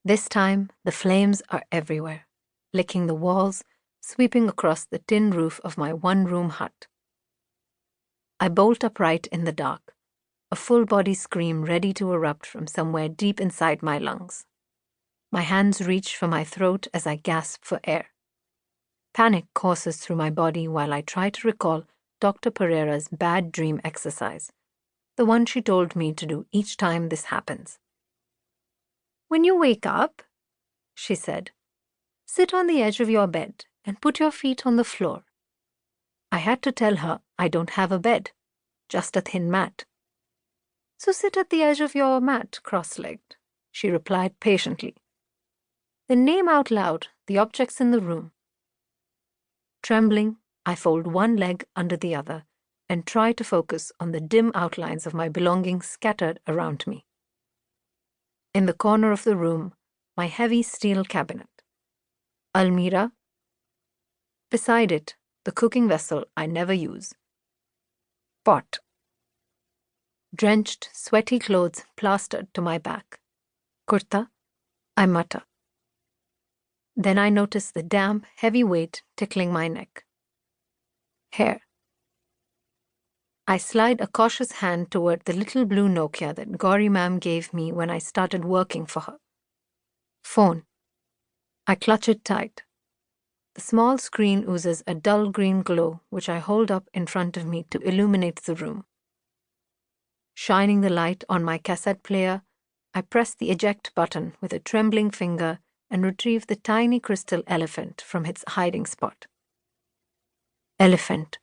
This time, the flames are everywhere, licking the walls, sweeping across the tin roof of my one-room hut. I bolt upright in the dark, a full-body scream ready to erupt from somewhere deep inside my lungs. My hands reach for my throat as I gasp for air. Panic courses through my body while I try to recall Dr. Pereira's bad dream exercise, the one she told me to do each time this happens. "When you wake up," she said, "sit on the edge of your bed and put your feet on the floor." I had to tell her I don't have a bed, just a thin mat. "So sit at the edge of your mat, cross-legged," she replied patiently. "Then name out loud the objects in the room." Trembling, I fold one leg under the other and try to focus on the dim outlines of my belongings scattered around me. In the corner of the room, my heavy steel cabinet. Almirah. Beside it, the cooking vessel I never use. Pot. Drenched, sweaty clothes plastered to my back. Kurta. I mutter. Then I notice the damp, heavy weight tickling my neck. Hair. I slide a cautious hand toward the little blue Nokia that Gauri ma'am gave me when I started working for her. Phone. I clutch it tight. The small screen oozes a dull green glow, which I hold up in front of me to illuminate the room. Shining the light on my cassette player, I press the eject button with a trembling finger and retrieve the tiny crystal elephant from its hiding spot. Elephant.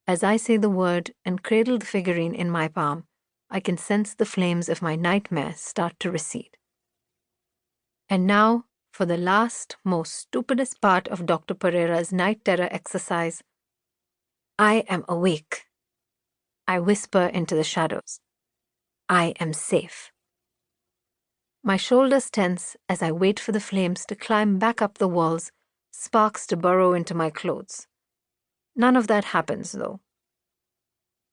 As I say the word and cradle the figurine in my palm, I can sense the flames of my nightmare start to recede. And now, for the last, most stupidest part of Dr. Pereira's night terror exercise, I am awake. I whisper into the shadows. I am safe. My shoulders tense as I wait for the flames to climb back up the walls, sparks to burrow into my clothes. None of that happens, though.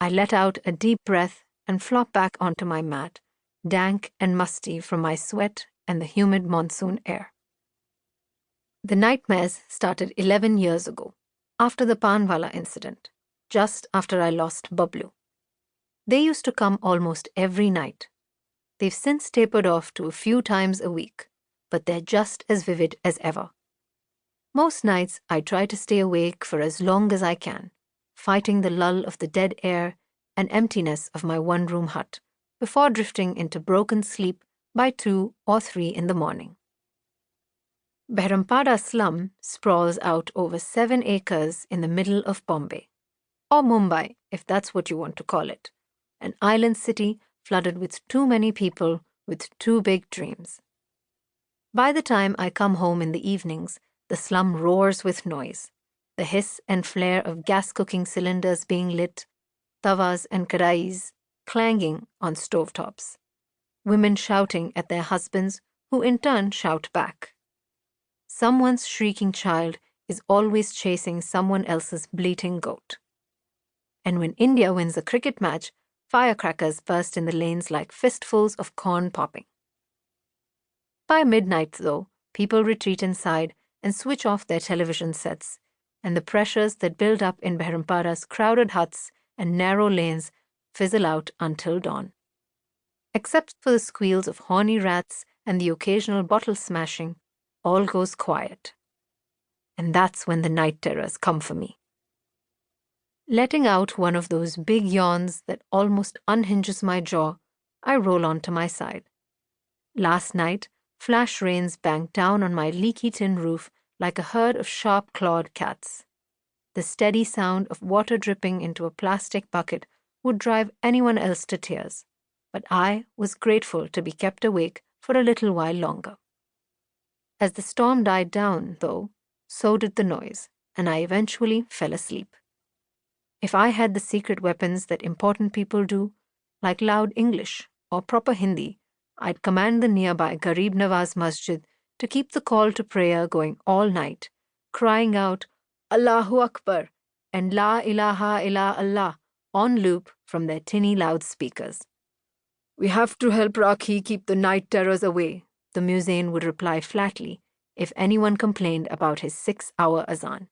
I let out a deep breath and flop back onto my mat, dank and musty from my sweat and the humid monsoon air. The nightmares started 11 years ago, after the Panwala incident, just after I lost Bablu. They used to come almost every night. They've since tapered off to a few times a week, but they're just as vivid as ever. Most nights, I try to stay awake for as long as I can, fighting the lull of the dead air and emptiness of my one-room hut, before drifting into broken sleep by 2 or 3 in the morning. Behrampada slum sprawls out over 7 acres in the middle of Bombay, or Mumbai, if that's what you want to call it, an island city flooded with too many people with too big dreams. By the time I come home in the evenings, the slum roars with noise, the hiss and flare of gas cooking cylinders being lit, tawas and karais clanging on stovetops, women shouting at their husbands, who in turn shout back. Someone's shrieking child is always chasing someone else's bleating goat. And when India wins a cricket match, firecrackers burst in the lanes like fistfuls of corn popping. By midnight, though, people retreat inside and switch off their television sets, and the pressures that build up in Behrampada's crowded huts and narrow lanes fizzle out until dawn. Except for the squeals of horny rats and the occasional bottle smashing, all goes quiet. And that's when the night terrors come for me. Letting out one of those big yawns that almost unhinges my jaw, I roll onto my side. Last night, flash rains banged down on my leaky tin roof like a herd of sharp-clawed cats. The steady sound of water dripping into a plastic bucket would drive anyone else to tears, but I was grateful to be kept awake for a little while longer. As the storm died down, though, so did the noise, and I eventually fell asleep. If I had the secret weapons that important people do, like loud English or proper Hindi, I'd command the nearby Garib Nawaz Masjid to keep the call to prayer going all night, crying out, Allahu Akbar and La ilaha illa Allah on loop from their tinny loudspeakers. We have to help Rakhi keep the night terrors away, the muezzin would reply flatly if anyone complained about his 6-hour azan.